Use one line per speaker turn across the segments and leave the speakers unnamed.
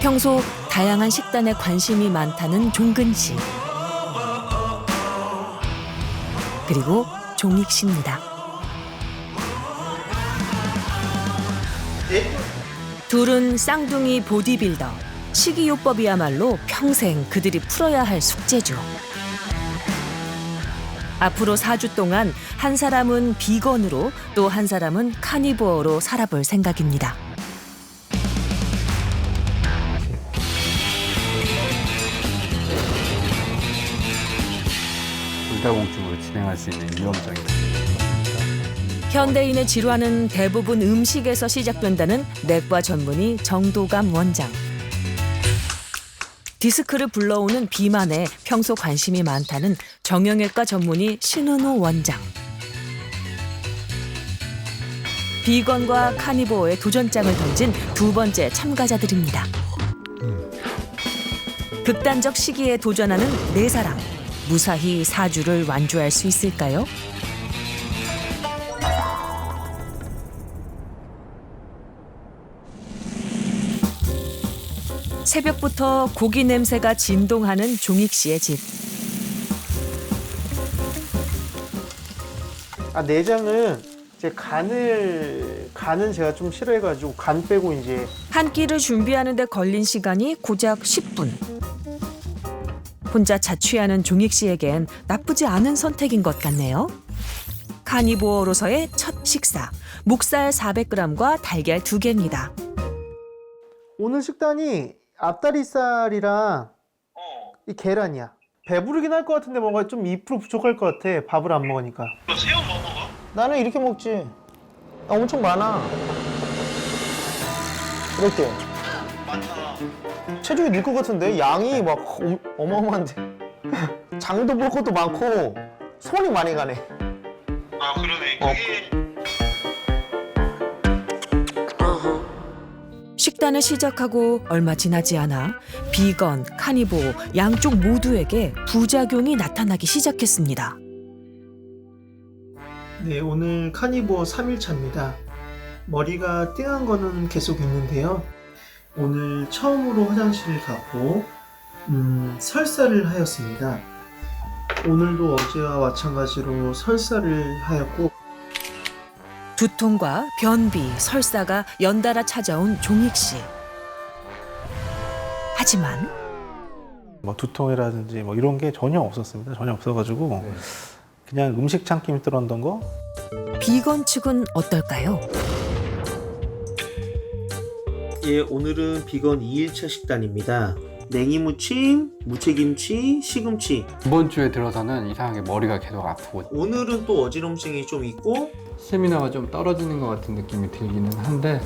평소 다양한 식단에 관심이 많다는 종근 씨. 그리고 종익 씨입니다. 둘은 쌍둥이 보디빌더. 식이요법이야말로 평생 그들이 풀어야 할 숙제죠. 앞으로 4주 동안 한 사람은 비건으로 또 한 사람은 카니보어로 살아볼 생각입니다.
골다공증으로 진행할 수 있는 위험성이
현대인의 질환은 대부분 음식에서 시작된다는 내과 전문의 정도감 원장. 디스크를 불러오는 비만에 평소 관심이 많다는 정형외과 전문의 신은호 원장. 비건과 카니보어의 도전장을 던진 두 번째 참가자들입니다. 극단적 시기에 도전하는 네 사람. 무사히 4주를 완주할 수 있을까요? 새벽부터 고기 냄새가 진동하는 종익 씨의 집.
내장은 이제 간은 제가 좀 싫어해가지고 간 빼고 이제
한 끼를 준비하는 데 걸린 시간이 고작 10분. 혼자 자취하는 종익 씨에겐 나쁘지 않은 선택인 것 같네요. 카니보어로서의 첫 식사. 목살 400g과 달걀 2개입니다.
오늘 식단이 앞다리살이랑 이 계란이야. 배부르긴 할 것 같은데 뭔가 좀 2% 부족할 것 같아. 밥을 안 먹으니까.
너 새우 뭐 먹어?
나는 이렇게 먹지. 엄청 많아. 이렇게.
많잖아.
체중이 늘 것 같은데 양이 막 어마어마한데. 장도 볼 것도 많고 손이 많이 가네.
아 그러네. 그게
식단을 시작하고 얼마 지나지 않아 비건, 카니보어 양쪽 모두에게 부작용이 나타나기 시작했습니다.
네, 오늘 카니보어 3일차입니다. 머리가 띵한 거는 계속 있는데요. 오늘 처음으로 화장실을 가고 설사를 하였습니다. 오늘도 어제와 마찬가지로 설사를 하였고
두통과 변비, 설사가 연달아 찾아온 종익 씨. 하지만
뭐 두통이라든지 뭐 이런 게 전혀 없었습니다. 전혀 없어가지고 그냥 음식 참기 들었던 거.
비건 측은 어떨까요?
예, 오늘은 비건 2일차 식단입니다. 냉이무침, 무채김치, 시금치.
이번 주에 들어서는 이상하게 머리가 계속 아프고
오늘은 또 어지럼증이 좀 있고
스태미나가 좀 떨어지는 것 같은 느낌이 들기는 한데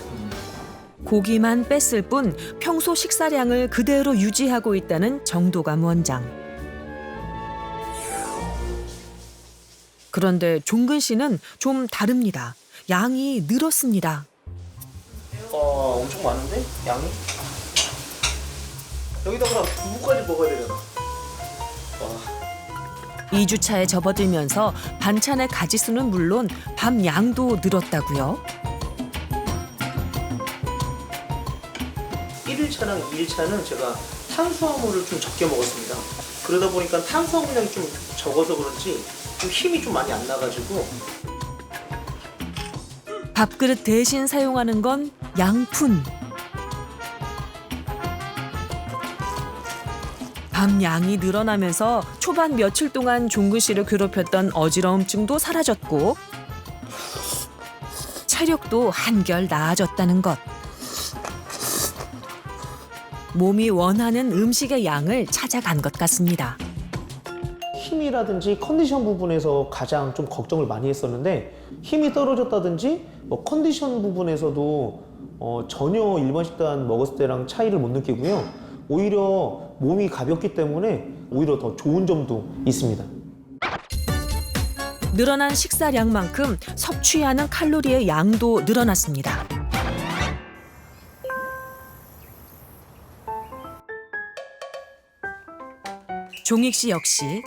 고기만 뺐을 뿐 평소 식사량을 그대로 유지하고 있다는 정도감 원장. 그런데 종근 씨는 좀 다릅니다. 양이 늘었습니다.
엄청 많은데? 양이? 여기다가 두부까지 먹어야 되잖아.
2주차에 접어들면서 반찬의 가지수는 물론 밥 양도 늘었다고요.
1일차랑 2일차는 제가 탄수화물을 좀 적게 먹었습니다. 그러다 보니까 탄수화물량이 좀 적어서 그런지 좀 힘이 좀 많이 안 나가지고
밥그릇 대신 사용하는 건 양푼. 밥 양이 늘어나면서 초반 며칠 동안 종근 씨를 괴롭혔던 어지러움증도 사라졌고 체력도 한결 나아졌다는 것. 몸이 원하는 음식의 양을 찾아간 것 같습니다.
힘이라든지 컨디션 부분에서 가장 좀 걱정을 많이 했었는데 힘이 떨어졌다든지 뭐 컨디션 부분에서도 전혀 일반 식단 먹었을 때랑 차이를 못 느끼고요. 오히려 몸이 가볍기 때문에 오히려 더 좋은 점도 있습니다.
늘어난 식사량만큼 섭취하는 칼로리의 양도 늘어났습니다. 종익 씨 역시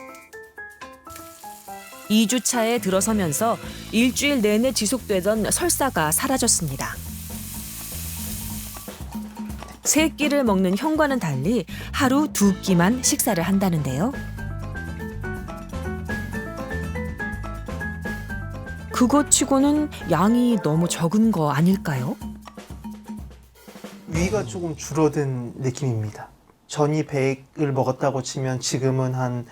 2주차에 들어서면서 일주일 내내 지속되던 설사가 사라졌습니다. 세 끼를 먹는 형과는 달리 하루 2끼만 식사를 한다는데요. 그것 치고는 양이 너무 적은 거 아닐까요?
위가 조금 줄어든 느낌입니다. 전이 100을 먹었다고 치면 지금은 한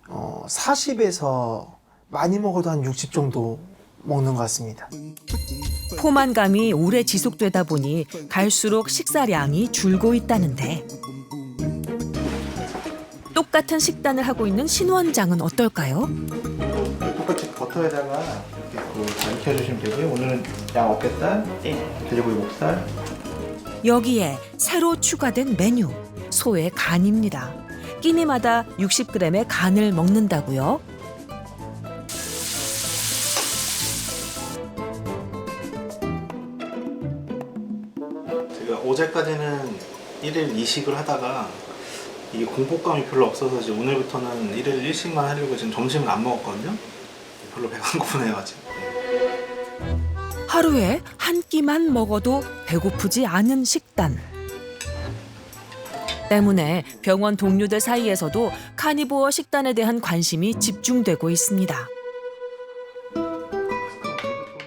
40에서 많이 먹어도 한 60 정도 먹는 것 같습니다.
포만감이 오래 지속되다 보니 갈수록 식사량이 줄고 있다는데 똑같은 식단을 하고 있는 신 원장은 어떨까요?
똑같이 버터에다가 이렇게 잘 익혀주시면 되고요. 오늘은 양 어깨살, 돼지고기 목살.
여기에 새로 추가된 메뉴, 소의 간입니다. 끼니마다 60g의 간을 먹는다고요?
제가 어제까지는 1일 2식을 하다가 이게 공복감이 별로 없어서 이제 오늘부터는 1일 1식만 하려고 지금 점심을 안 먹었거든요. 별로 배가 안 고프네가지고.
하루에 한 끼만 먹어도 배고프지 않은 식단. 때문에 병원 동료들 사이에서도 카니보어 식단에 대한 관심이 집중되고 있습니다.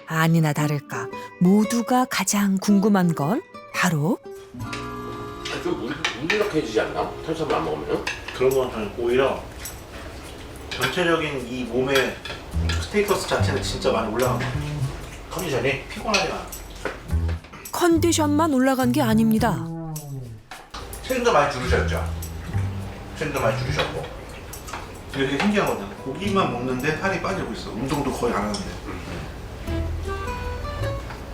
아니나 다를까 모두가 가장 궁금한 건 바로
좀 무기력해지지 않나? 탄수화물 안 먹으면?
그런 건 오히려 전체적인 이 몸의 스테이터스 자체는 진짜 많이 올라간 것 같아요. 컨디션이 피곤하지 않아.
컨디션만 올라간 게 아닙니다.
체중도 많이 줄으셨죠? 체중도 많이 줄으셨고. 이게 되게 신기한 거잖아요. 고기만 먹는데 살이 빠지고 있어. 운동도 거의 안 하는데.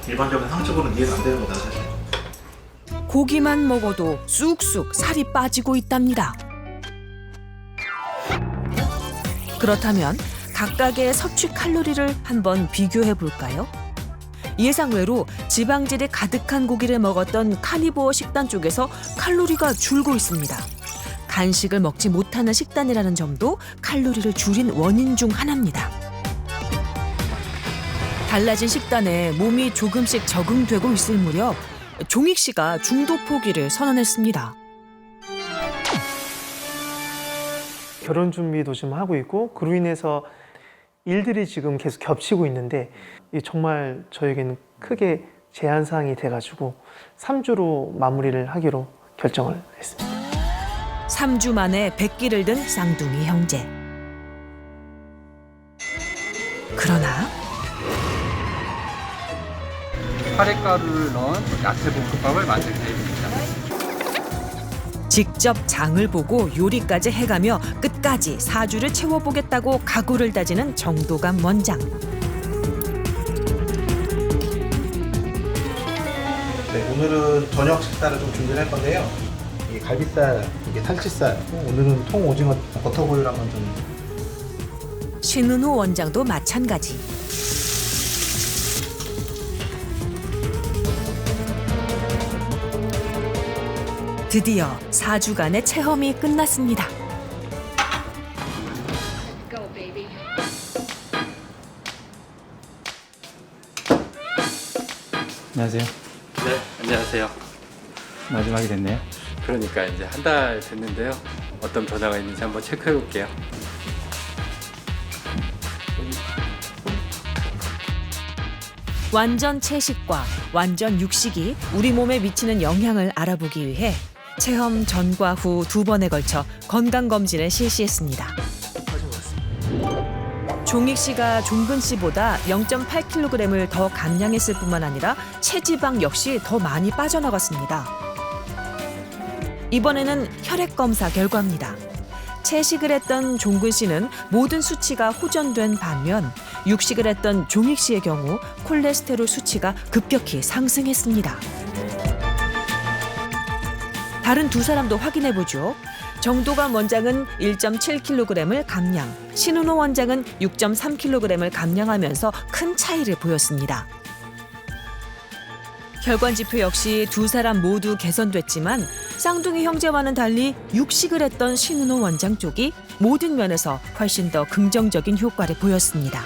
일반적인 상식으로는 이해가 안 되는 거다 사실.
고기만 먹어도 쑥쑥 살이 빠지고 있답니다. 그렇다면 각각의 섭취 칼로리를 한번 비교해 볼까요? 예상외로 지방질이 가득한 고기를 먹었던 카니보어 식단 쪽에서 칼로리가 줄고 있습니다. 간식을 먹지 못하는 식단이라는 점도 칼로리를 줄인 원인 중 하나입니다. 달라진 식단에 몸이 조금씩 적응되고 있을 무렵 종익 씨가 중도 포기를 선언했습니다.
결혼 준비도 지금 하고 있고 그로 인해서 일들이 지금 계속 겹치고 있는데 이게 정말 저에게는 크게 제한사항이 돼가지고 3주로 마무리를 하기로 결정을 했습니다.
3주 만에 100끼를 든 쌍둥이 형제. 그러나
카레가루를 넣은 야채 볶음밥을 만들 계획입니다.
직접 장을 보고 요리까지 해가며 끝까지 4주를 채워보겠다고 각오를 다지는 정도감 원장.
네, 오늘은 저녁 식사를 좀 준비를 할 건데요. 이게 갈비살, 이게 살치살, 오늘은 통오징어 버터구이를 한번 좀.
신은호 원장도 마찬가지. 드디어 4주간의 체험이 끝났습니다.
안녕하세요.
네, 안녕하세요.
마지막이 됐네요.
그러니까 이제 한 달 됐는데요. 어떤 변화가 있는지 한번 체크해 볼게요.
완전 채식과 완전 육식이 우리 몸에 미치는 영향을 알아보기 위해 체험 전과 후 2번에 걸쳐 건강검진을 실시했습니다. 종익 씨가 종근 씨보다 0.8kg을 더 감량했을 뿐만 아니라 체지방 역시 더 많이 빠져나갔습니다. 이번에는 혈액 검사 결과입니다. 채식을 했던 종근 씨는 모든 수치가 호전된 반면 육식을 했던 종익 씨의 경우 콜레스테롤 수치가 급격히 상승했습니다. 다른 두 사람도 확인해보죠. 정도감 원장은 1.7kg을 감량, 신은호 원장은 6.3kg을 감량하면서 큰 차이를 보였습니다. 혈관 지표 역시 두 사람 모두 개선됐지만 쌍둥이 형제와는 달리 육식을 했던 신은호 원장 쪽이 모든 면에서 훨씬 더 긍정적인 효과를 보였습니다.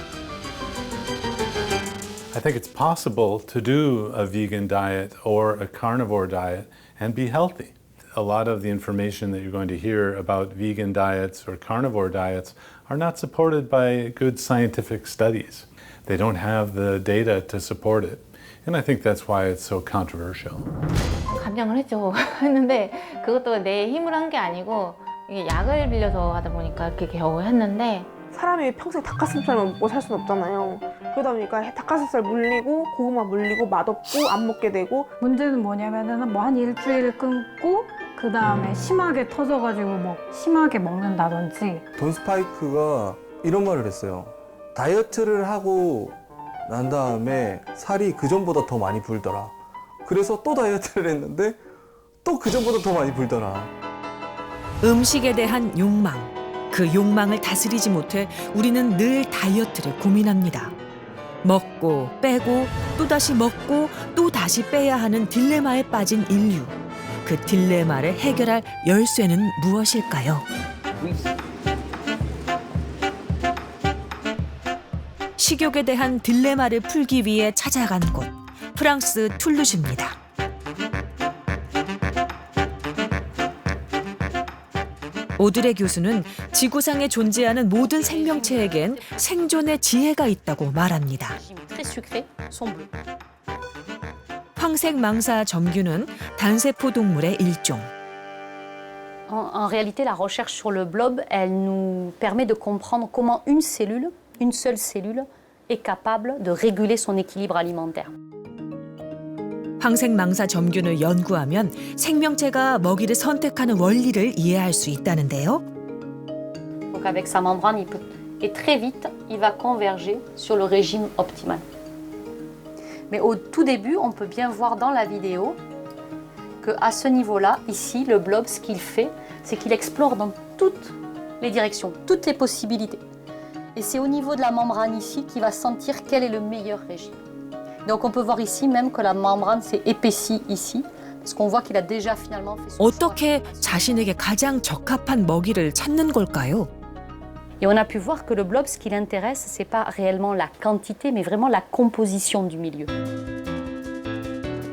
I think it's possible to do a vegan diet or a carnivore diet and be healthy. A lot of the information that you're going to hear about vegan diets or carnivore diets are not supported by good scientific studies. They don't have the data to support it. And I think that's why it's so controversial.
감량을 했죠. 했는데 그것도 내 힘으로 한 게 아니고 이게 약을 빌려서 하다 보니까 그렇게 겨우 했는데
사람이 평생 닭가슴살만 먹고 살 수는 없잖아요. 그러다 보니까 닭가슴살 물리고 고구마 물리고 맛없고 안 먹게 되고.
문제는 뭐냐면은 뭐 한 일주일 끊고 그 다음에 심하게 터져가지고 뭐 심하게 먹는다든지.
돈 스파이크가 이런 말을 했어요. 다이어트를 하고 난 다음에 살이 그전보다 더 많이 불더라. 그래서 또 다이어트를 했는데 또 그전보다 더 많이 불더라.
음식에 대한 욕망. 그 욕망을 다스리지 못해 우리는 늘 다이어트를 고민합니다. 먹고 빼고 또다시 먹고 또다시 빼야 하는 딜레마에 빠진 인류. 그 딜레마를 해결할 열쇠는 무엇일까요? 식욕에 대한 딜레마를 풀기 위해 찾아간 곳, 프랑스 툴루즈입니다. 오드레 교수는 지구상에 존재하는 모든 생명체에겐 생존의 지혜가 있다고 말합니다. 황색망사 점균은 단세포 동물의 일종.
En réalité, la recherche sur le blob, elle nous permet de comprendre comment une seule cellule, est capable de réguler son équilibre alimentaire.
황색망사 점균을 연구하면 생명체가 먹이를 선택하는 원리를 이해할 수 있다는데요.
Donc avec sa membrane, et très vite, il va converger sur le régime optimal. Mais au tout début, on peut bien voir dans la vidéo qu'à ce niveau-là, ici, le blob, ce qu'il fait, c'est qu'il explore dans toutes les directions, toutes les possibilités. Et c'est au niveau de la membrane ici qu'il va sentir quel est le meilleur régime. Donc on peut voir ici même que la membrane s'est épaissie ici, parce qu'on voit qu'il a déjà finalement fait son choix.
어떻게 자신에게 가장 적합한 먹이를 찾는 걸까요?
Et on a pu voir que le blob, ce qui l'intéresse, c'est pas réellement la quantité, mais vraiment la composition du milieu.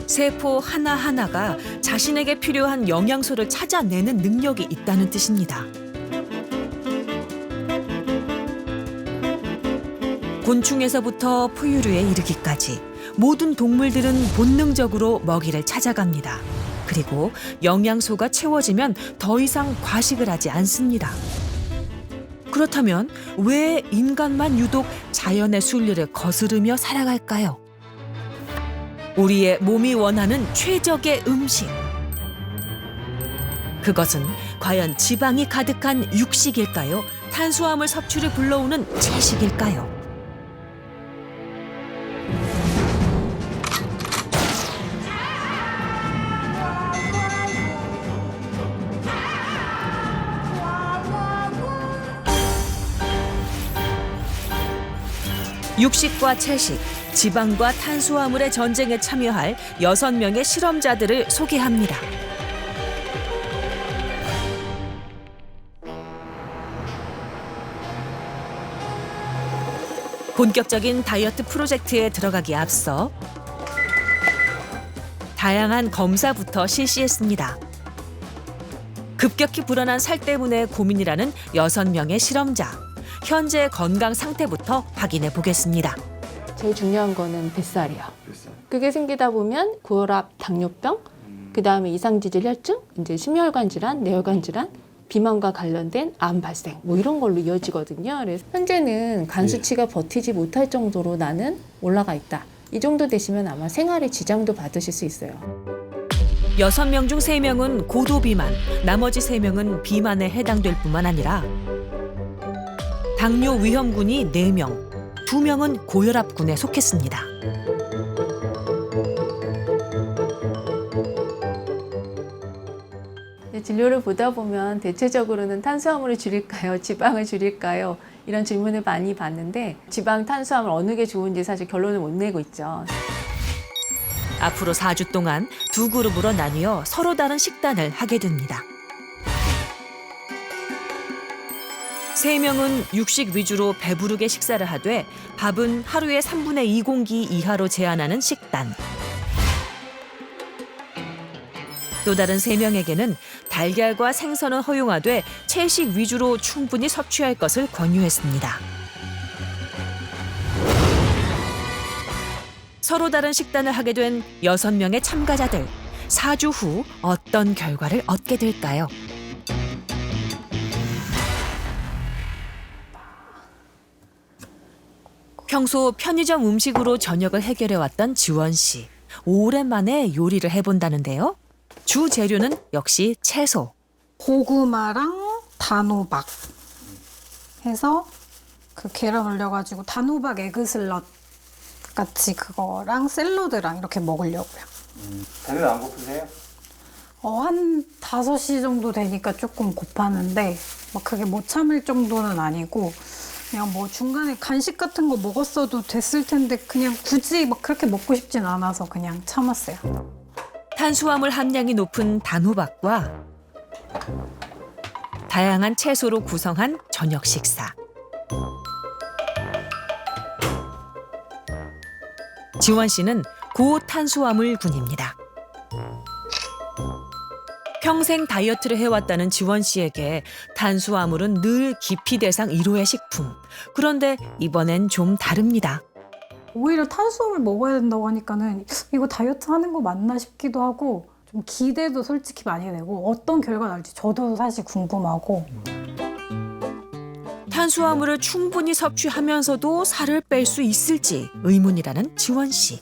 세포 하나하나가 자신에게 필요한 영양소를 찾아내는 능력이 있다는 뜻입니다. 곤충에서부터 포유류에 이르기까지 모든 동물들은 본능적으로 먹이를 찾아갑니다. 그리고 영양소가 채워지면 더 이상 과식을 하지 않습니다. 그렇다면 왜 인간만 유독 자연의 순리를 거스르며 살아갈까요? 우리의 몸이 원하는 최적의 음식. 그것은 과연 지방이 가득한 육식일까요? 탄수화물 섭취를 불러오는 채식일까요? 육식과 채식, 지방과 탄수화물의 전쟁에 참여할 6명의 실험자들을 소개합니다. 본격적인 다이어트 프로젝트에 들어가기에 앞서 다양한 검사부터 실시했습니다. 급격히 불어난 살 때문에 고민이라는 6명의 실험자. 현재 건강 상태부터 확인해 보겠습니다.
제일 중요한 거는 뱃살이요. 그게 생기다 보면 고혈압, 당뇨병, 그 다음에 이상지질 혈증, 이제 심혈관 질환, 뇌혈관 질환, 비만과 관련된 암 발생, 뭐 이런 걸로 이어지거든요. 그래서 현재는 간 수치가 버티지 못할 정도로 나는 올라가 있다. 이 정도 되시면 아마 생활에 지장도 받으실 수 있어요.
6명 중 3명은 고도 비만, 나머지 3명은 비만에 해당될 뿐만 아니라 당뇨 위험군이 4명, 2명은 고혈압군에 속했습니다.
진료를 보다 보면 대체적으로는 탄수화물을 줄일까요? 지방을 줄일까요? 이런 질문을 많이 받는데 지방, 탄수화물 어느 게 좋은지 사실 결론을 못 내고 있죠.
앞으로 4주 동안 2그룹으로 나뉘어 서로 다른 식단을 하게 됩니다. 3명은 육식 위주로 배부르게 식사를 하되 밥은 하루에 3분의 2 공기 이하로 제한하는 식단. 또 다른 3명에게는 달걀과 생선은 허용하되 채식 위주로 충분히 섭취할 것을 권유했습니다. 서로 다른 식단을 하게 된 6명의 참가자들. 4주 후 어떤 결과를 얻게 될까요? 평소 편의점 음식으로 저녁을 해결해왔던 지원 씨. 오랜만에 요리를 해본다는데요. 주 재료는 역시 채소.
고구마랑 단호박 해서 그 계란 올려가지고 단호박 에그슬럿 같이 그거랑 샐러드랑 이렇게 먹으려고요.
다들 안 고프세요?
한 5시 정도 되니까 조금 고파는데 막 그게 못 참을 정도는 아니고 그냥 뭐 중간에 간식 같은 거 먹었어도 됐을 텐데 그냥 굳이 막 그렇게 먹고 싶진 않아서 그냥 참았어요.
탄수화물 함량이 높은 단호박과 다양한 채소로 구성한 저녁 식사. 지원 씨는 고탄수화물군입니다. 평생 다이어트를 해왔다는 지원 씨에게 탄수화물은 늘 기피 대상 1호의 식품. 그런데 이번엔 좀 다릅니다.
오히려 탄수화물 먹어야 된다고 하니까는 이거 다이어트 하는 거 맞나 싶기도 하고 좀 기대도 솔직히 많이 되고 어떤 결과 날지 저도 사실 궁금하고.
탄수화물을 충분히 섭취하면서도 살을 뺄 수 있을지 의문이라는 지원 씨.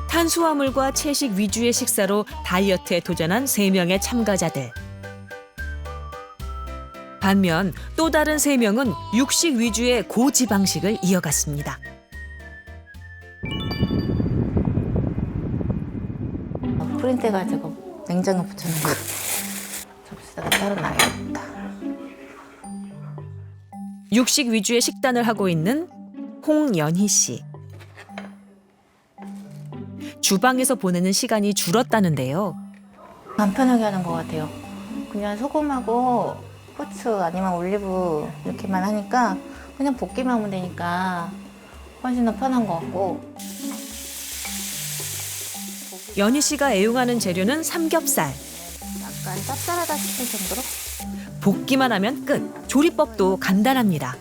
탄수화물과 채식 위주의 식사로 다이어트에 도전한 3명의 참가자들. 반면 또 다른 3명은 육식 위주의 고지방식을 이어갔습니다.
프린트 해가지고 냉장고 붙여놓은 거 접시다가 따로 놔야겠다.
육식 위주의 식단을 하고 있는 홍연희 씨. 주방에서 보내는 시간이 줄었다는데요.
간편하게 하는 것 같아요. 그냥 소금하고 후추 아니면 올리브 이렇게만 하니까 그냥 볶기만 하면 되니까 훨씬 더 편한 것 같고.
연희 씨가 애용하는 재료는 삼겹살.
약간 짭짤하다 싶을 정도로?
볶기만 하면 끝. 조리법도 간단합니다.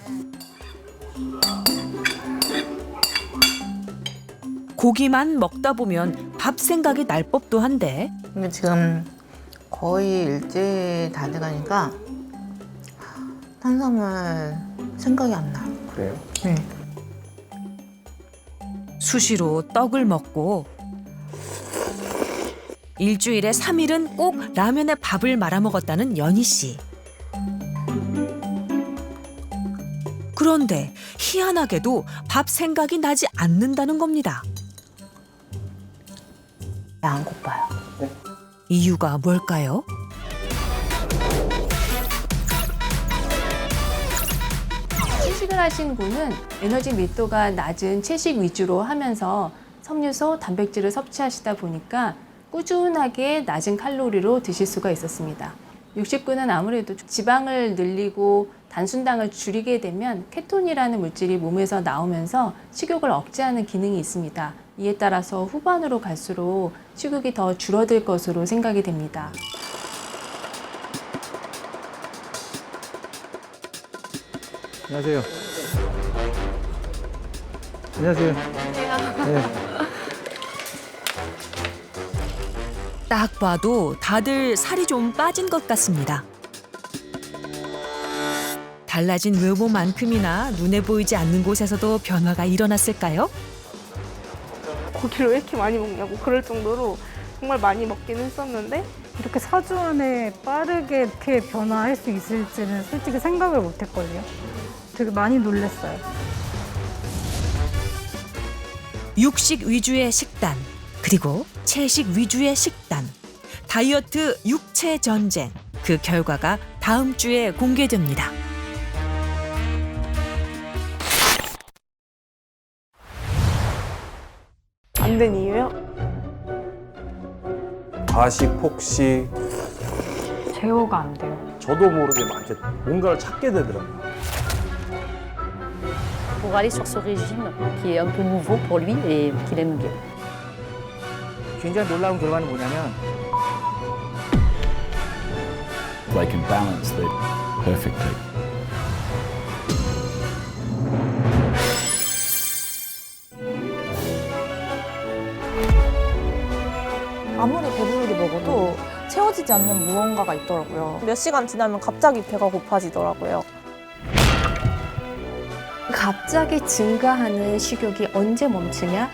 고기만 먹다 보면 밥 생각이 날 법도 한데.
근데 지금 거의 일주일 다 돼가니까 탄수화물 생각이 안 나.
그래요?
네.
수시로 떡을 먹고 일주일에 3일은 꼭 라면에 밥을 말아 먹었다는 연희 씨. 그런데 희한하게도 밥 생각이 나지 않는다는 겁니다.
안 고파요.
네.
이유가 뭘까요?
채식을 하신 분은 에너지 밀도가 낮은 채식 위주로 하면서 석류소, 단백질을 섭취하시다 보니까 꾸준하게 낮은 칼로리로 드실 수가 있었습니다. 육식군은 아무래도 지방을 늘리고 단순당을 줄이게 되면 케톤이라는 물질이 몸에서 나오면서 식욕을 억제하는 기능이 있습니다. 이에 따라서 후반으로 갈수록 식욕이 더 줄어들 것으로 생각이 됩니다.
안녕하세요. 안녕하세요. 네.
딱 봐도 다들 살이 좀 빠진 것 같습니다. 달라진 외모만큼이나 눈에 보이지 않는 곳에서도 변화가 일어났을까요?
고기를 왜 이렇게 많이 먹냐고 그럴 정도로 정말 많이 먹긴 했었는데
이렇게 4주 안에 빠르게 이렇게 변화할 수 있을지는 솔직히 생각을 못 했거든요. 되게 많이 놀랐어요.
육식 위주의 식단, 그리고 채식 위주의 식단. 다이어트 육체 전쟁. 그 결과가 다음 주에 공개됩니다.
안 된 이유요?
과식, 폭식.
제어가 안 돼요.
저도 모르게 막 이렇게 뭔가를 찾게 되더라고요.
Pour aller sur ce régime qui est un peu nouveau pour lui et qu'il aime bien.
굉장히 놀라운 결과는 뭐냐면
They can balance it perfectly.
아무리 배부르게 먹어도 채워지지 않는 무언가가 있더라고요. 몇 시간 지나면 갑자기 배가 고파지더라고요.
갑자기 증가하는 식욕이 언제 멈추냐?